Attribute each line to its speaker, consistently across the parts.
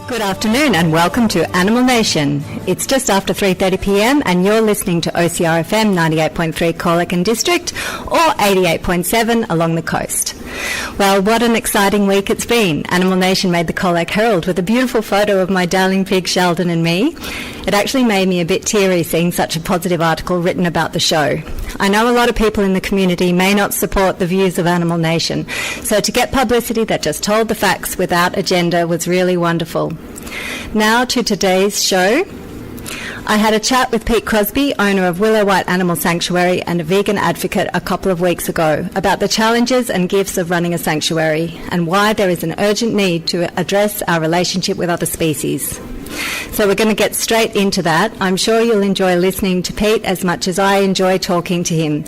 Speaker 1: Good afternoon and welcome to Animal Nation. It's just after 3:30pm and you're listening to OCR FM 98.3 Colac District or 88.7 along the coast. Well, what an exciting week it's been. Animal Nation made the Colac Herald with a beautiful photo of my darling pig Sheldon and me. It actually made me a bit teary seeing such a positive article written about the show. I know a lot of people in the community may not support the views of Animal Nation, so to get publicity that just told the facts without agenda was really wonderful. Now to today's show. I had a chat with Pete Crosbie, owner of Willow White Animal Sanctuary and a vegan advocate, a couple of weeks ago about the challenges and gifts of running a sanctuary and why there is an urgent need to address our relationship with other species. So we're going to get straight into that. I'm sure you'll enjoy listening to Pete as much as I enjoy talking to him.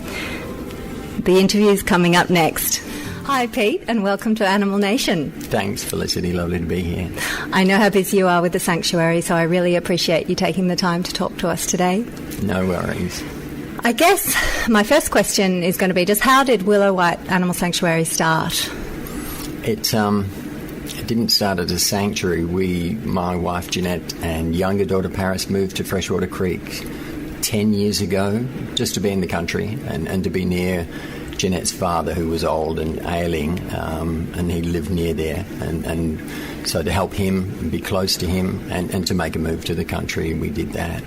Speaker 1: The interview's coming up next. Hi Pete and welcome to Animal Nation.
Speaker 2: Thanks Felicity, lovely to be here.
Speaker 1: I know how busy you are with the sanctuary, so I really appreciate you taking the time to talk to us today.
Speaker 2: No worries.
Speaker 1: I guess my first question is going to be just how did Willow White Animal Sanctuary start?
Speaker 2: It didn't start as a sanctuary. My wife Jeanette and younger daughter Paris moved to Freshwater Creek 10 years ago just to be in the country and to be near Jeanette's father, who was old and ailing, and he lived near there, and so to help him and be close to him and to make a move to the country, we did that.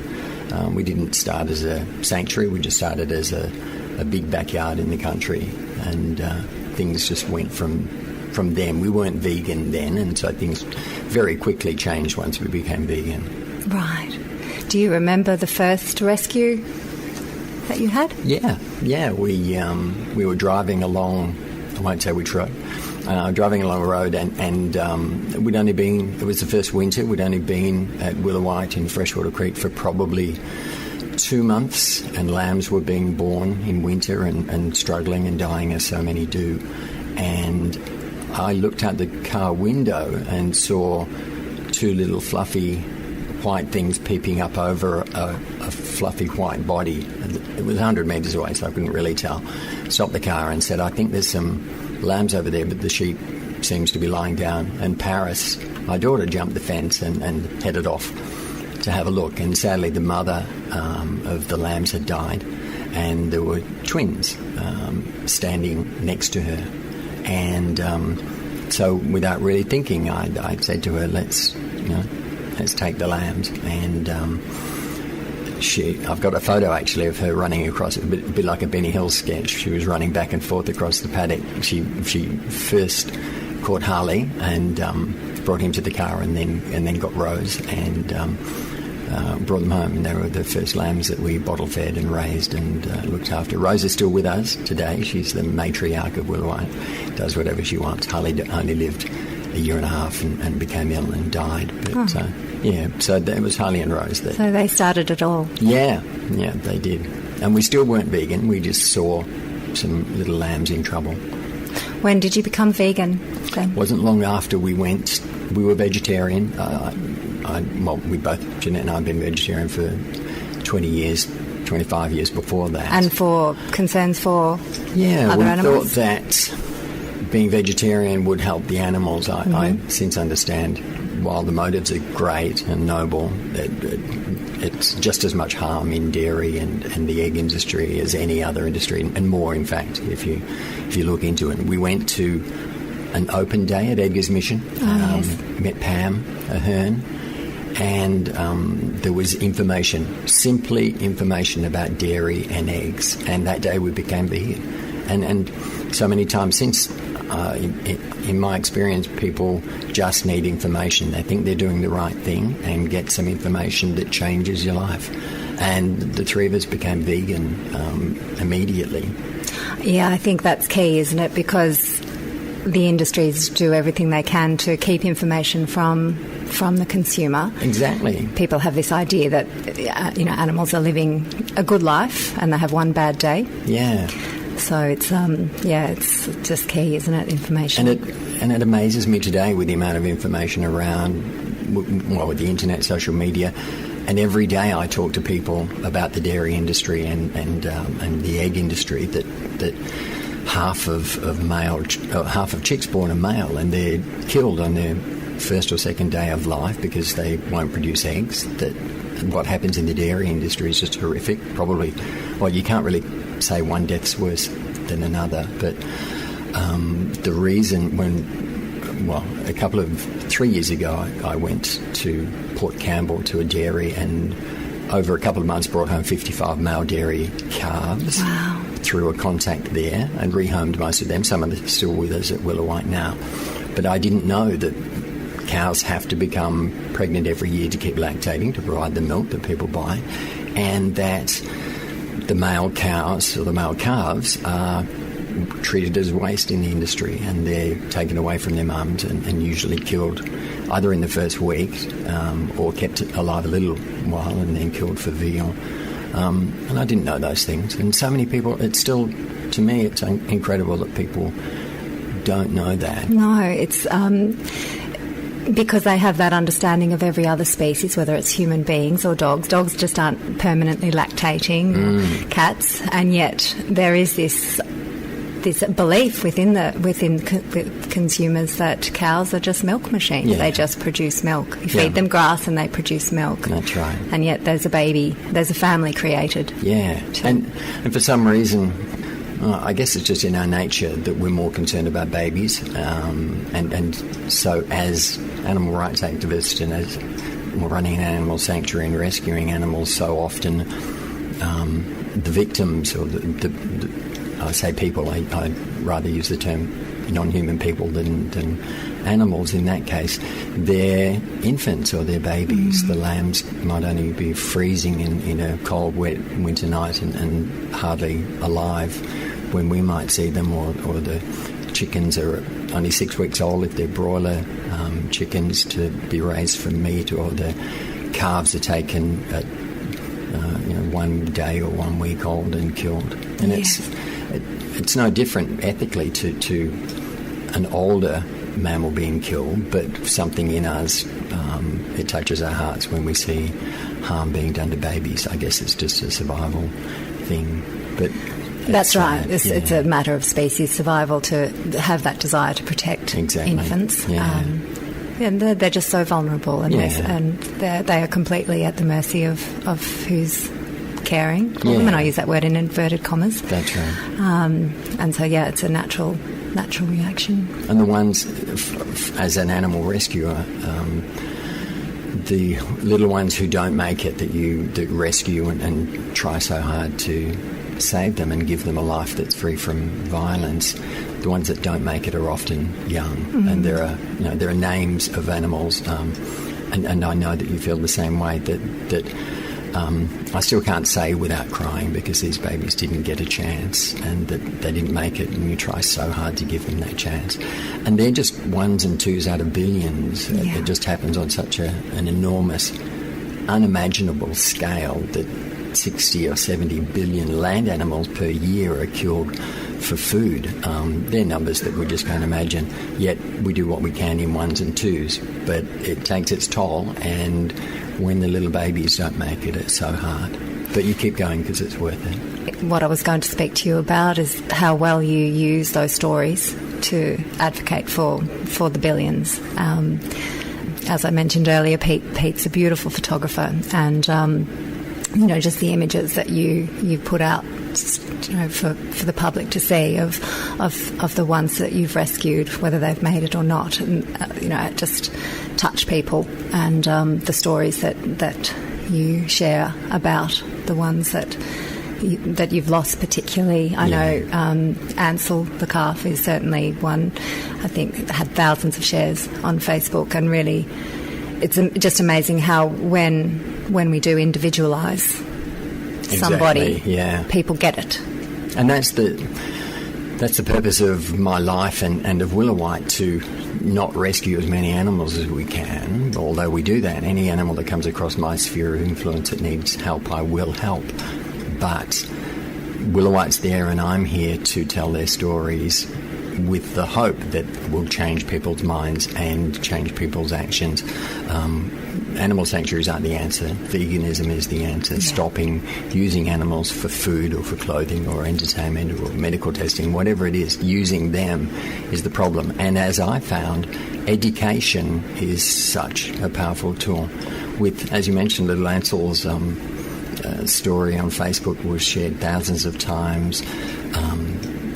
Speaker 2: We didn't start as a sanctuary, we just started as a big backyard in the country, and things just went from them. We weren't vegan then, and so things very quickly changed once we became vegan.
Speaker 1: Right. Do you remember the first rescue that you had?
Speaker 2: Yeah. We were driving along, I won't say which road, driving along a road and we'd only been, it was the first winter, we'd only been at Willow White in Freshwater Creek for probably 2 months, and lambs were being born in winter and struggling and dying as so many do. And I looked out the car window and saw two little fluffy white things peeping up over a fluffy white body. It was 100 metres away, so I couldn't really tell. Stopped the car and said, I think there's some lambs over there, but the sheep seems to be lying down. And Paris, my daughter, jumped the fence and headed off to have a look. And sadly, the mother of the lambs had died, and there were twins standing next to her. And so without really thinking, I said to her, let's take the lambs. And I've got a photo actually of her running across it, a bit like a Benny Hill sketch. She was running back and forth across the paddock. She first caught Harley and brought him to the car, and then got Rose and brought them home. And they were the first lambs that we bottle fed and raised and looked after. Rose is still with us today. She's the matriarch of Willow White. Does whatever she wants. Harley only lived a year and a half and became ill and died. But so it was Harley and Rose that.
Speaker 1: So they started it all.
Speaker 2: Yeah, they did. And we still weren't vegan. We just saw some little lambs in trouble.
Speaker 1: When did you become vegan then?
Speaker 2: Wasn't long after we went. We were vegetarian. We both, Jeanette and I, have been vegetarian for 20 years, 25 years before that.
Speaker 1: And for concerns for other animals?
Speaker 2: Thought that being vegetarian would help the animals. I since understand, while the motives are great and noble, it's just as much harm in dairy and the egg industry as any other industry, and more, in fact, if you look into it. We went to an open day at Edgar's Mission, met Pam Ahern, and there was simply information about dairy and eggs, and that day we became vegan. And so many times since, in my experience, people just need information. They think they're doing the right thing and get some information that changes your life. And the three of us became vegan immediately.
Speaker 1: Yeah, I think that's key, isn't it? Because the industries do everything they can to keep information from the consumer.
Speaker 2: Exactly.
Speaker 1: People have this idea that animals are living a good life and they have one bad day.
Speaker 2: Yeah.
Speaker 1: So it's just key, isn't it? Information.
Speaker 2: And it amazes me today with the amount of information around, with the internet, social media, and every day I talk to people about the dairy industry and the egg industry that half of chicks born are male, and they're killed on their first or second day of life because they won't produce eggs. That what happens in the dairy industry is just horrific. Probably, well, you can't really say one death's worse than another, but the reason a couple of 3 years ago, I went to Port Campbell to a dairy and over a couple of months brought home 55 male dairy calves.
Speaker 1: Wow.
Speaker 2: Through a contact there and rehomed most of them. Some of them are still with us at Willowite now. But I didn't know that cows have to become pregnant every year to keep lactating, to provide the milk that people buy, and that the male cows or the male calves are treated as waste in the industry, and they're taken away from their mums and usually killed either in the first week or kept alive a little while and then killed for veal. And I didn't know those things. And so many people, it's still, to me, it's incredible that people don't know that.
Speaker 1: No, it's because they have that understanding of every other species, whether it's human beings or dogs. Dogs just aren't permanently lactating, cats, and yet there is this belief within consumers that cows are just milk machines.
Speaker 2: Yeah.
Speaker 1: They just produce milk. You feed them grass and they produce milk.
Speaker 2: That's right.
Speaker 1: And yet there's a family created.
Speaker 2: Yeah. And for some reason, I guess it's just in our nature that we're more concerned about babies. And so as animal rights activists and as we're running an animal sanctuary and rescuing animals, so often the victims or I say people, I'd rather use the term non-human people than animals in that case. They're infants or they're babies. The lambs might only be freezing in a cold, wet winter night and hardly alive when we might see them, or the chickens are only 6 weeks old if they're broiler chickens to be raised for meat, or the calves are taken at 1 day or 1 week old and killed. And it's no different ethically to an older mammal being killed, but something in us, it touches our hearts when we see harm being done to babies. I guess it's just a survival thing. But
Speaker 1: that's right. It's a matter of species survival to have that desire to protect infants.
Speaker 2: Yeah.
Speaker 1: And they're just so vulnerable, and they are completely at the mercy of who's caring for them, and I use that word in inverted commas.
Speaker 2: That's right.
Speaker 1: And so, it's a natural reaction.
Speaker 2: And the ones, as an animal rescuer, the little ones who don't make it, that rescue and try so hard to save them and give them a life that's free from violence, the ones that don't make it are often young. And there are names of animals, and I know that you feel the same way, that I still can't say without crying, because these babies didn't get a chance and that they didn't make it, and you try so hard to give them that chance. And they're just ones and twos out of billions. Yeah. It just happens on such an enormous, unimaginable scale that 60 or 70 billion land animals per year are killed for food. They're numbers that we just can't imagine. Yet we do what we can in ones and twos, but it takes its toll, and when the little babies don't make it, it's so hard. But you keep going because it's worth it. What
Speaker 1: I was going to speak to you about is how well you use those stories to advocate for the billions. As I mentioned earlier, Pete's a beautiful photographer, and just the images that you put out, for the public to see of the ones that you've rescued, whether they've made it or not, and it just touch people, and the stories that you share about the ones that you've lost particularly. I know Ansel the calf is certainly one, I think, that had thousands of shares on Facebook, and really it's just amazing how when we do individualise somebody, people get it.
Speaker 2: And that's the purpose of my life and of Willowite, to not rescue as many animals as we can, although we do that. Any animal that comes across my sphere of influence that needs help, I will help. But Willowite's there, and I'm here to tell their stories with the hope that will change people's minds and change people's actions. Animal sanctuaries aren't the answer. Veganism is the answer. Stopping using animals for food or for clothing or entertainment or medical testing, whatever it is, using them is the problem. And as I found, education is such a powerful tool. With, as you mentioned, little Ansel's story on Facebook was shared thousands of times.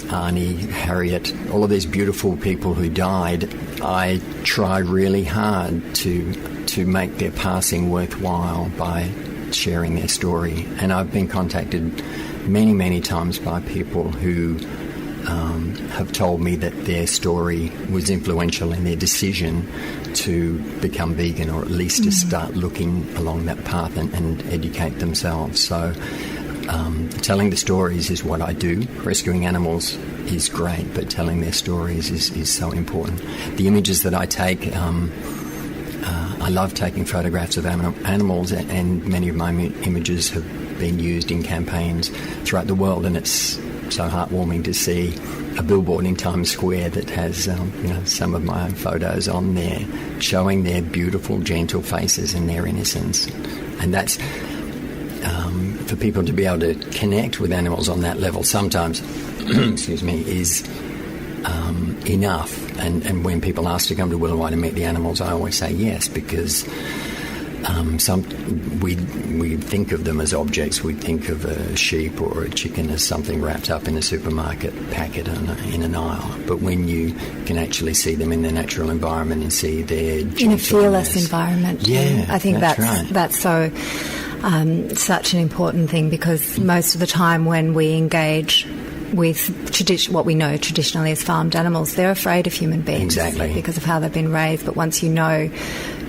Speaker 2: Arnie, Harriet, all of these beautiful people who died, I try really hard to make their passing worthwhile by sharing their story. And I've been contacted many, many times by people who have told me that their story was influential in their decision to become vegan, or at least to start looking along that path and educate themselves. So telling the stories is what I do. Rescuing animals is great, but telling their stories is so important. The images that I take, I love taking photographs of animals, and many of my images have been used in campaigns throughout the world, and it's so heartwarming to see a billboard in Times Square that has some of my photos on there, showing their beautiful, gentle faces and their innocence. And that's for people to be able to connect with animals on that level sometimes excuse me, is enough. And when people ask to come to Willowite and meet the animals, I always say yes, because we think of them as objects. We think of a sheep or a chicken as something wrapped up in a supermarket packet in an aisle. But when you can actually see them in their natural environment and see their gentleness,
Speaker 1: in a fearless environment,
Speaker 2: yeah,
Speaker 1: I think that's
Speaker 2: right.
Speaker 1: That's so such an important thing, because most of the time when we engage with what we know traditionally as farmed animals, they're afraid of human beings.
Speaker 2: Exactly.
Speaker 1: Because of how they've been raised. But once you know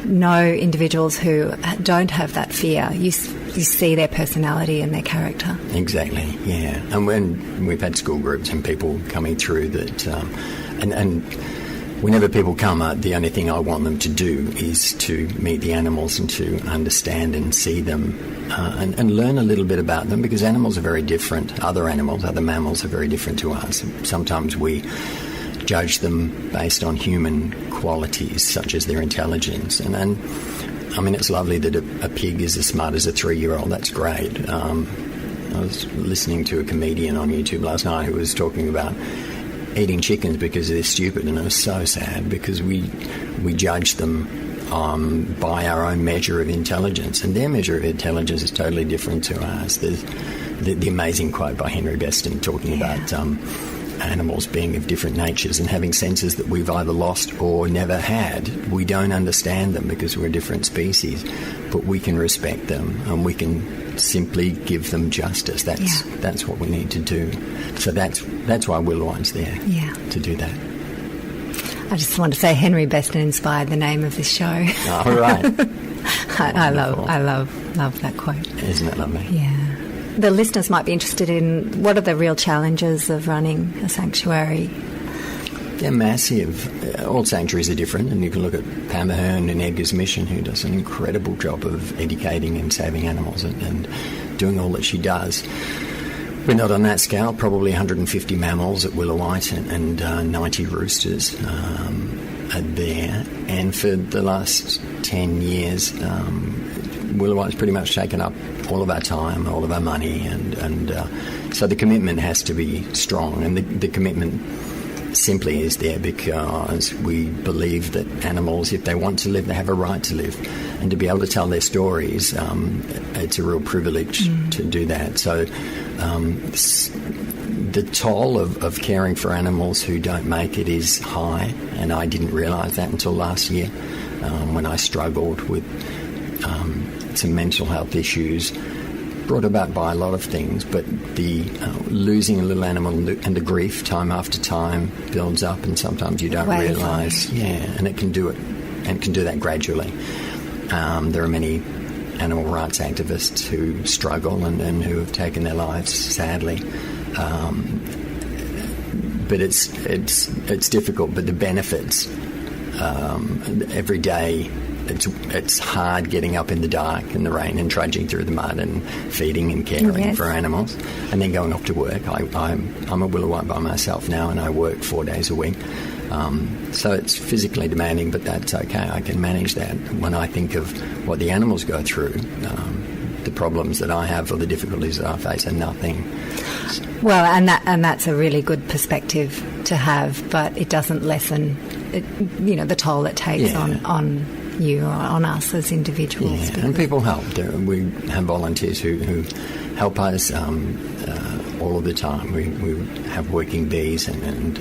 Speaker 1: individuals who don't have that fear, you see their personality and their character.
Speaker 2: Exactly, yeah. And when we've had school groups and people coming through that, and whenever people come, the only thing I want them to do is to meet the animals and to understand and see them and learn a little bit about them, because animals are very different. Other mammals are very different to us. Sometimes we judge them based on human qualities, such as their intelligence. And I mean, it's lovely that a pig is as smart as a 3-year-old. That's great. I was listening to a comedian on YouTube last night who was talking about eating chickens because they're stupid, and it was so sad, because we judge them by our own measure of intelligence, and their measure of intelligence is totally different to ours. There's the amazing quote by Henry Beston talking about animals being of different natures and having senses that we've either lost or never had. We don't understand them because we're a different species, but we can respect them and we can simply give them justice. That's what we need to do. So that's why Willowite's there, to do that.
Speaker 1: I just want to say Henry Beston inspired the name of this show.
Speaker 2: Oh, right.
Speaker 1: I love that quote.
Speaker 2: Isn't it lovely?
Speaker 1: Yeah. The listeners might be interested in what are the real challenges of running a sanctuary.
Speaker 2: They're massive. All sanctuaries are different, and you can look at Pam Ahern and Edgar's Mission, who does an incredible job of educating and saving animals and doing all that she does. We're not on that scale, probably 150 mammals at Willowite and 90 roosters are there. And for the last 10 years, Willowite's pretty much taken up all of our time, all of our money, and so the commitment has to be strong, and the commitment simply is there because we believe that animals, if they want to live, they have a right to live, and to be able to tell their stories, it's a real privilege to do that. So the toll of caring for animals who don't make it is high, and I didn't realise that until last year when I struggled with some mental health issues brought about by a lot of things, but the losing a little animal and the grief time after time builds up, and sometimes you don't realise. Yeah, and it can do it, and it can do that gradually. There are many animal rights activists who struggle and who have taken their lives, sadly. But it's difficult. But the benefits every day. It's hard getting up in the dark and the rain and trudging through the mud and feeding and caring for animals, and then going off to work. I'm a Willowite by myself now, and I work 4 days a week. So it's physically demanding, but that's okay. I can manage that. When I think of what the animals go through, the problems that I have or the difficulties that I face are nothing.
Speaker 1: Well, and that's a really good perspective to have, but it doesn't lessen, the toll it takes on you or on us as individuals.
Speaker 2: Yeah, and people help. We have volunteers who help us all of the time. We have working bees and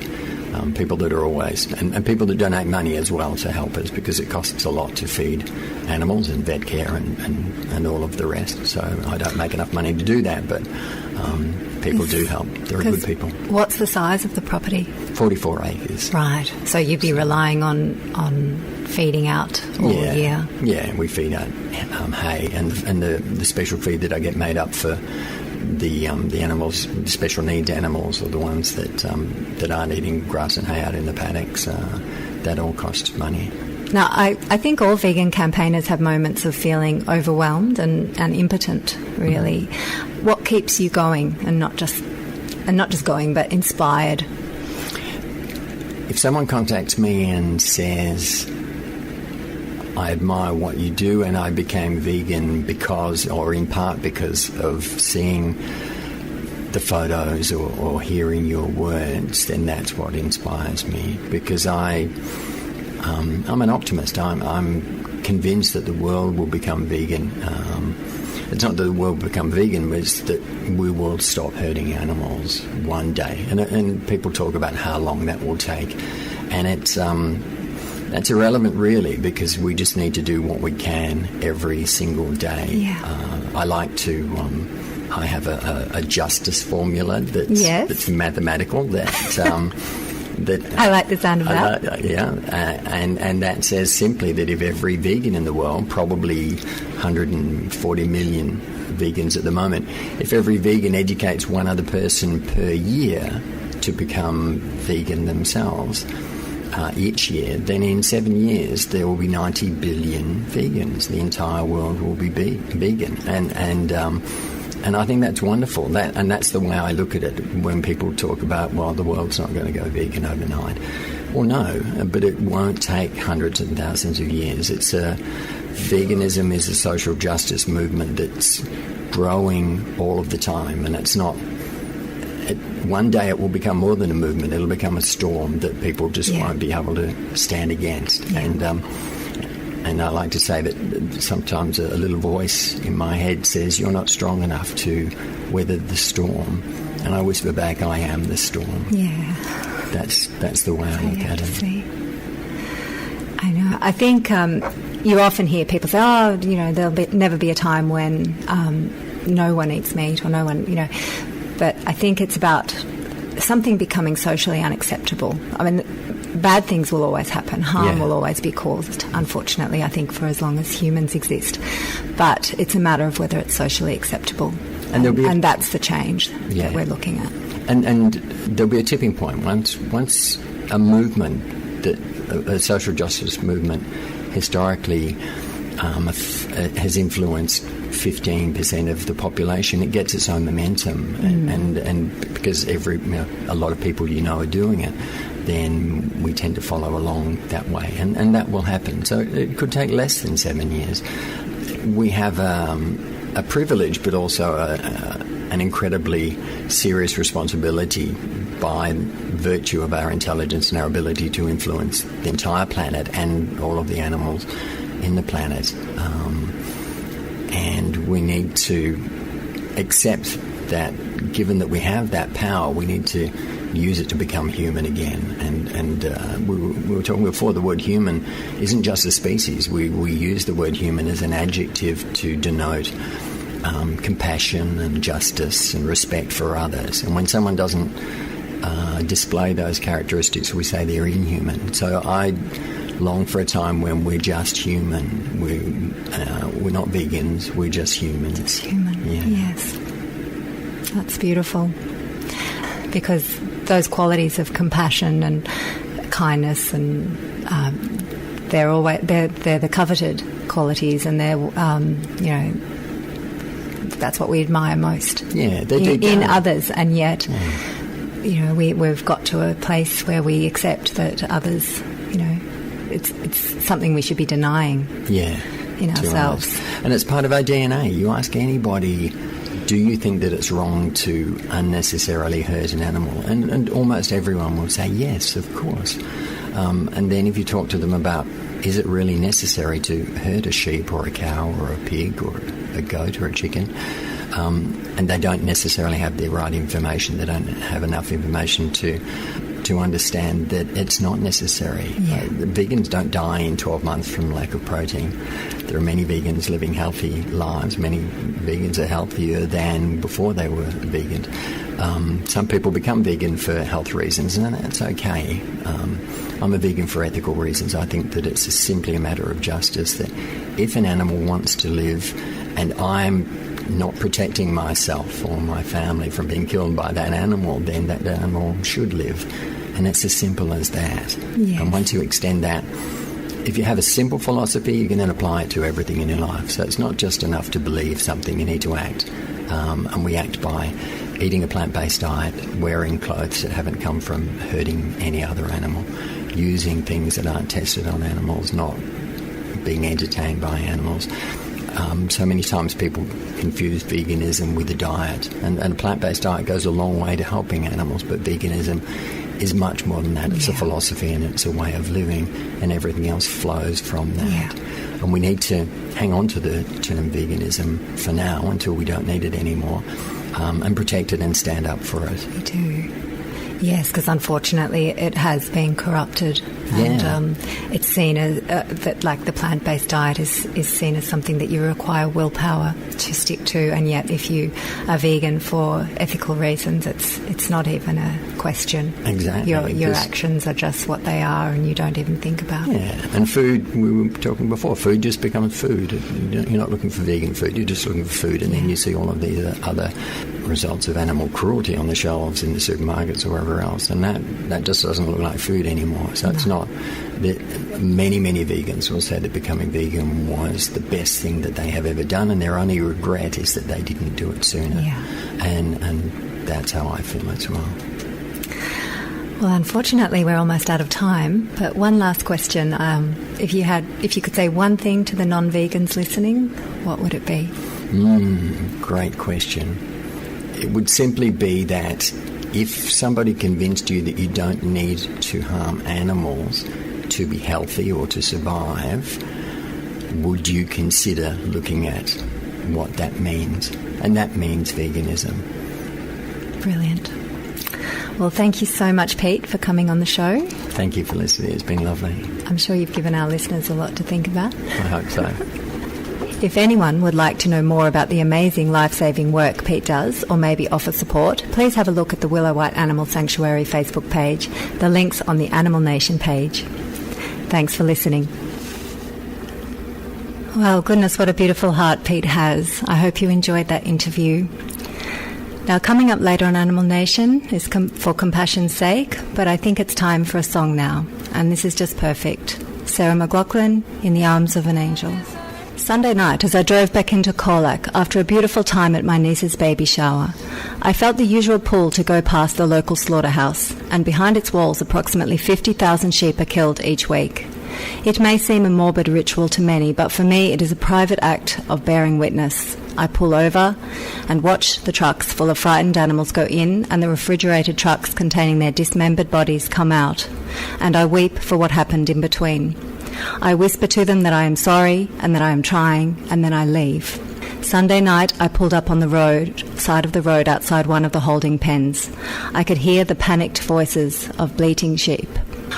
Speaker 2: people that are always, and people that donate money as well to help us, because it costs a lot to feed animals and vet care and all of the rest. So I don't make enough money to do that, but people do help. They're good people.
Speaker 1: What's the size of the property?
Speaker 2: 44 acres.
Speaker 1: Right. So you'd be relying on feeding out all year?
Speaker 2: Yeah, we feed out hay and the special feed that I get made up for the animals, the special needs animals, or the ones that aren't eating grass and hay out in the paddocks. That all costs money.
Speaker 1: Now, I think all vegan campaigners have moments of feeling overwhelmed and impotent, really. Mm-hmm. What keeps you going, and not just going, but inspired?
Speaker 2: If someone contacts me and says, I admire what you do and I became vegan because, or in part because of seeing the photos or hearing your words, then that's what inspires me, because I'm an optimist. I'm convinced that the world will become vegan. It's not that the world will become vegan, but it's that we will stop hurting animals one day. And people talk about how long that will take. And that's irrelevant, really, because we just need to do what we can every single day.
Speaker 1: Yeah.
Speaker 2: I like to... I have a justice formula that's mathematical, that
Speaker 1: I like the sound of that.
Speaker 2: And that says simply that if every vegan in the world, probably 140 million vegans at the moment, if every vegan educates one other person per year to become vegan themselves each year, then in 7 years there will be 90 billion vegans. The entire world will be vegan. And I think that's wonderful. That's the way I look at it when people talk about, well, the world's not going to go vegan overnight. Well, no, but it won't take hundreds and thousands of years. Veganism is a social justice movement that's growing all of the time, and it's not... one day it will become more than a movement. It'll become a storm that people just won't be able to stand against. Yeah. And I like to say that sometimes a little voice in my head says, you're not strong enough to weather the storm. And I whisper back, I am the storm.
Speaker 1: Yeah.
Speaker 2: That's the way I look at it.
Speaker 1: I know. I think you often hear people say, there'll never be a time when no one eats meat or no one, But I think it's about something becoming socially unacceptable. I mean, bad things will always happen. Harm will always be caused, unfortunately, I think, for as long as humans exist. But it's a matter of whether it's socially acceptable. And that's the change that we're looking at. And
Speaker 2: there'll be a tipping point. Once a movement, a social justice movement, historically has influenced 15% of the population, it gets its own momentum. And because a lot of people are doing it, then we tend to follow along that way, and that will happen. So it could take less than 7 years. We have a privilege, but also an incredibly serious responsibility by virtue of our intelligence and our ability to influence the entire planet and all of the animals in the planet. And we need to accept that, given that we have that power, we need to use it to become human again. And we were talking before, the word human isn't just a species. We use the word human as an adjective to denote compassion and justice and respect for others. And when someone doesn't display those characteristics, we say they're inhuman. So I long for a time when we're just human. We're not vegans, we're just humans.
Speaker 1: It's human, yes. That's beautiful. Because those qualities of compassion and kindness, and they're the coveted qualities, and they're that's what we admire most.
Speaker 2: Yeah,
Speaker 1: in others, and yet we've got to a place where we accept that others, it's something we should be denying.
Speaker 2: Yeah.
Speaker 1: in ourselves.
Speaker 2: And it's part of our DNA. You ask anybody, do you think that it's wrong to unnecessarily hurt an animal? And almost everyone will say yes, of course. And then if you talk to them about, is it really necessary to hurt a sheep or a cow or a pig or a goat or a chicken? And they don't necessarily have the right information. They don't have enough information to understand that it's not necessary. The vegans don't die in 12 months from lack of protein. There are many vegans living healthy lives. Many vegans are healthier than before they were vegan. Some people become vegan for health reasons, and that's okay. I'm a vegan for ethical reasons. I think that it's simply a matter of justice, that if an animal wants to live and I'm not protecting myself or my family from being killed by that animal, then that animal should live. And it's as simple as that.
Speaker 1: Yes.
Speaker 2: And once you extend that, if you have a simple philosophy, you can then apply it to everything in your life. So it's not just enough to believe something, you need to act. And we act by eating a plant-based diet, wearing clothes that haven't come from hurting any other animal, using things that aren't tested on animals, not being entertained by animals. So many times people confuse veganism with a diet, and a plant-based diet goes a long way to helping animals, but veganism is much more than that. It's a philosophy and it's a way of living, and everything else flows from that. And we need to hang on to the term veganism for now until we don't need it anymore, and protect it and stand up for it.
Speaker 1: We do. Yes, because unfortunately it has been corrupted, and it's seen as that, like the plant-based diet is seen as something that you require willpower to stick to, and yet if you are vegan for ethical reasons, it's not even a question.
Speaker 2: Exactly.
Speaker 1: Your actions are just what they are, and you don't even think about it.
Speaker 2: Yeah, and food, we were talking before, food just becomes food. You're not looking for vegan food, you're just looking for food, and then you see all of these other results of animal cruelty on the shelves in the supermarkets or wherever else, and that just doesn't look like food anymore. So it's not that many vegans will say that becoming vegan was the best thing that they have ever done, and their only regret is that they didn't do it sooner. And that's how I feel as well.
Speaker 1: Well, unfortunately, we're almost out of time. But one last question: if you could say one thing to the non-vegans listening, what would it be?
Speaker 2: Great question. It would simply be that if somebody convinced you that you don't need to harm animals to be healthy or to survive, would you consider looking at what that means? And that means veganism.
Speaker 1: Brilliant. Well, thank you so much, Pete, for coming on the show.
Speaker 2: Thank you for listening. It's been lovely.
Speaker 1: I'm sure you've given our listeners a lot to think about.
Speaker 2: I hope so.
Speaker 1: If anyone would like to know more about the amazing life-saving work Pete does, or maybe offer support, please have a look at the Willow White Animal Sanctuary Facebook page. The link's on the Animal Nation page. Thanks for listening. Well, goodness, what a beautiful heart Pete has. I hope you enjoyed that interview. Now, coming up later on Animal Nation is For Compassion's Sake, but I think it's time for a song now, and this is just perfect. Sarah McLachlan, In the Arms of an Angel. Sunday night, as I drove back into Colac after a beautiful time at my niece's baby shower, I felt the usual pull to go past the local slaughterhouse, and behind its walls approximately 50,000 sheep are killed each week. It may seem a morbid ritual to many, but for me it is a private act of bearing witness. I pull over and watch the trucks full of frightened animals go in and the refrigerated trucks containing their dismembered bodies come out, and I weep for what happened in between. I whisper to them that I am sorry and that I am trying, and then I leave. Sunday night, I pulled up on the side of the road outside one of the holding pens. I could hear the panicked voices of bleating sheep.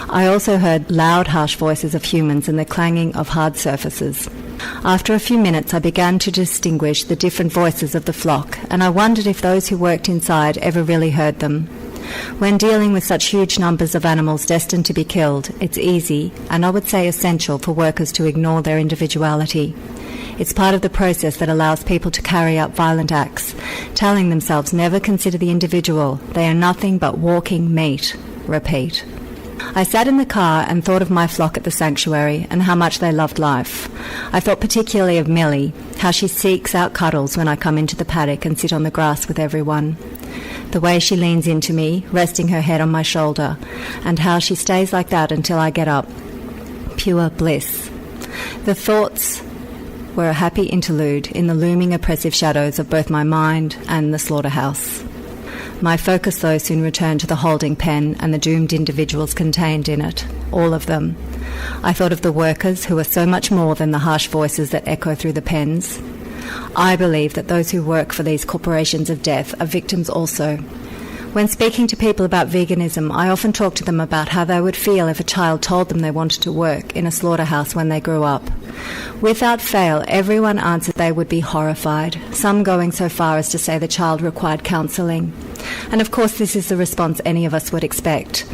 Speaker 1: I also heard loud, harsh voices of humans and the clanging of hard surfaces. After a few minutes, I began to distinguish the different voices of the flock, and I wondered if those who worked inside ever really heard them. When dealing with such huge numbers of animals destined to be killed, it's easy, and I would say essential, for workers to ignore their individuality. It's part of the process that allows people to carry out violent acts, telling themselves never consider the individual, they are nothing but walking meat. Repeat. I sat in the car and thought of my flock at the sanctuary and how much they loved life. I thought particularly of Millie, how she seeks out cuddles when I come into the paddock and sit on the grass with everyone. The way she leans into me, resting her head on my shoulder, and how she stays like that until I get up. Pure bliss. The thoughts were a happy interlude in the looming oppressive shadows of both my mind and the slaughterhouse. My focus, though, soon returned to the holding pen and the doomed individuals contained in it, all of them. I thought of the workers who are so much more than the harsh voices that echo through the pens. I believe that those who work for these corporations of death are victims also. When speaking to people about veganism, I often talk to them about how they would feel if a child told them they wanted to work in a slaughterhouse when they grew up. Without fail, everyone answered they would be horrified, some going so far as to say the child required counselling. And of course this is the response any of us would expect.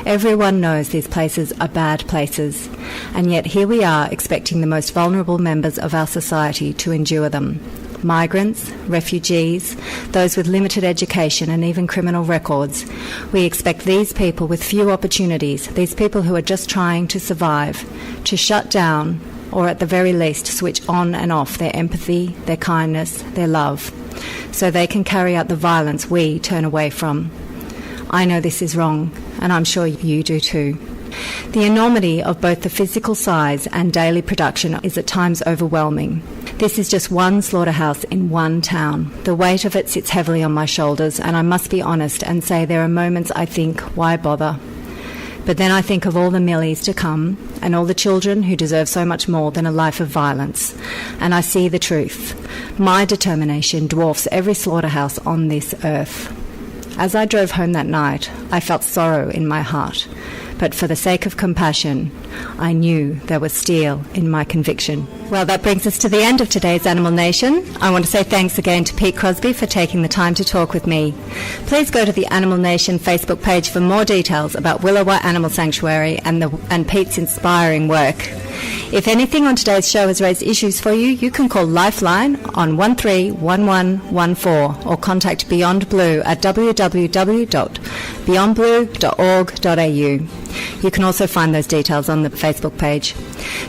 Speaker 1: Everyone knows these places are bad places, and yet here we are expecting the most vulnerable members of our society to endure them. Migrants, refugees, those with limited education and even criminal records. We expect these people with few opportunities, these people who are just trying to survive, to shut down or at the very least switch on and off their empathy, their kindness, their love, so they can carry out the violence we turn away from. I know this is wrong, and I'm sure you do too. The enormity of both the physical size and daily production is at times overwhelming. This is just one slaughterhouse in one town. The weight of it sits heavily on my shoulders, and I must be honest and say there are moments I think, why bother? But then I think of all the millies to come and all the children who deserve so much more than a life of violence. And I see the truth. My determination dwarfs every slaughterhouse on this earth. As I drove home that night, I felt sorrow in my heart. But for the sake of compassion, I knew there was steel in my conviction. Well, that brings us to the end of today's Animal Nation. I want to say thanks again to Pete Crosbie for taking the time to talk with me. Please go to the Animal Nation Facebook page for more details about Willowa Animal Sanctuary and Pete's inspiring work. If anything on today's show has raised issues for you, you can call Lifeline on 131114 or contact Beyond Blue at www.beyondblue.org.au. You can also find those details on the Facebook page.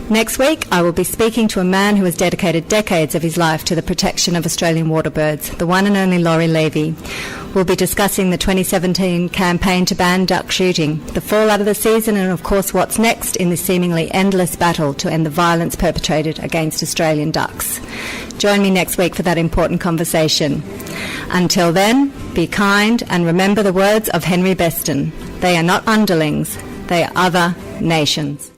Speaker 1: Next week, I will be speaking to a man who has dedicated decades of his life to the protection of Australian waterbirds, the one and only Laurie Levy. We'll be discussing the 2017 campaign to ban duck shooting, the fallout of the season, and of course what's next in the seemingly endless battle to end the violence perpetrated against Australian ducks. Join me next week for that important conversation. Until then, be kind and remember the words of Henry Beston. They are not underlings, they are other nations.